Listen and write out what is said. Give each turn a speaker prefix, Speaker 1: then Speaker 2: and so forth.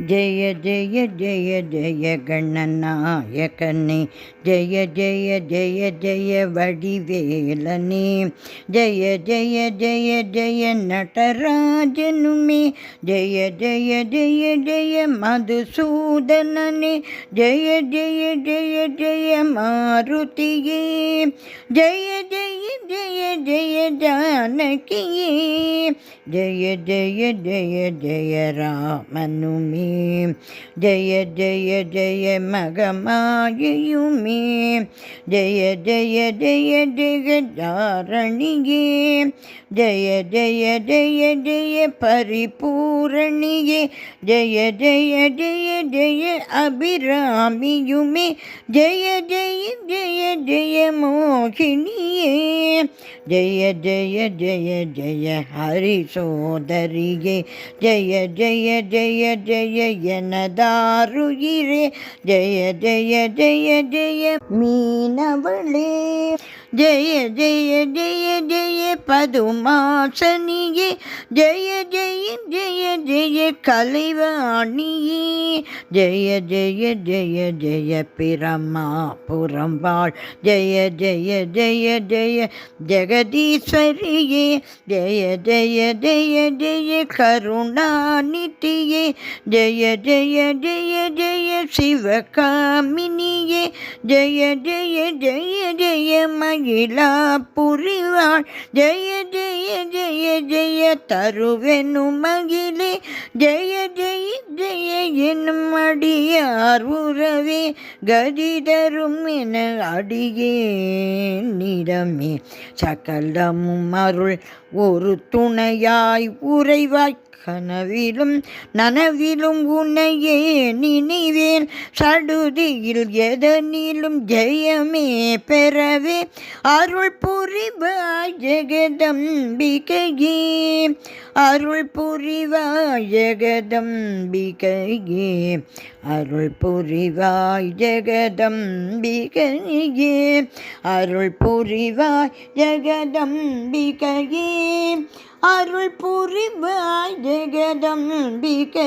Speaker 1: ஜெய ஜெய ஜெய ஜெய கணநாயகனே, ஜெய ஜெய ஜெய ஜெய வடிவேலனே, ஜெய ஜெய ஜெய ஜெய நடராஜனுமே, ஜெய ஜெய ஜெய ஜெய மதுசூதனனே, ஜெய ஜெய ஜெய ஜெய மாருதியே, ஜெய ஜெய ஜெய ஜெய ஜானகியே, ஜெய ஜெய ஜெய ஜெய ராமனுமே, ஜெய ஜெய ஜெய மகமாயுமே, ஜெய ஜெய ஜெய ஜெய தாரணியே, ஜெய ஜெய ஜெய ஜெய பரிபூரணியே, ஜெய ஜெய ஜெய ஜெய அபிராமியுமே, ஜெய ஜெய ஜெய ஜெய மோகினியே, ஜெய ஜெய ஜெய ஜெய ஹரிசோதரியே, ஜெய ஜெய ஜெய ஜெய எனதாருயிரே, ஜெய ஜெய ஜெய ஜெய மீனவளே, ஜெய ஜெய ஜெய ஜெய பதுமாசனியே, ஜெய ஜெய ஜெய ஜெய கலைவாணியே, ஜெய ஜெய ஜெய ஜெய பிரமாபுரம் வாழ், ஜெய ஜெய ஜெய ஜெய ஜெகதீஸ்வரியே, ஜெய ஜெய ஜெய ஜெய கருணாநிதியே, ஜெய ஜெய ஜெய ஜெய சிவகாமினியே, ஜெய ஜெய ஜெய ஜெய மகிழாபுரிவாள், ஜெய ஜெய ஜெய ஜெய தருவெனும் மகிழே, ஜெய ஜெய ஜெய எனும் அடியார் உறவே, கதிதரும் என அடியேனிடமே சகலமும் அருள் ஒரு துணையாய் உறைவாய், கனவிலும் நனவிலும் உன்னையே நினைவேன், சடுதியில் எதனிலும் ஜெயமே பெறவே அருள் புரிவாய் ஜெகதம்பிகையே, அருள் புரிவாய் ஜெகதம்பிகையே, அருள் புரிவாய் ஜெகதம்பிகையே, அருள் புரிவாய் ஜெகதம்பிகையே, அருள் புரிவாய் ஜெகதம்பிகையே.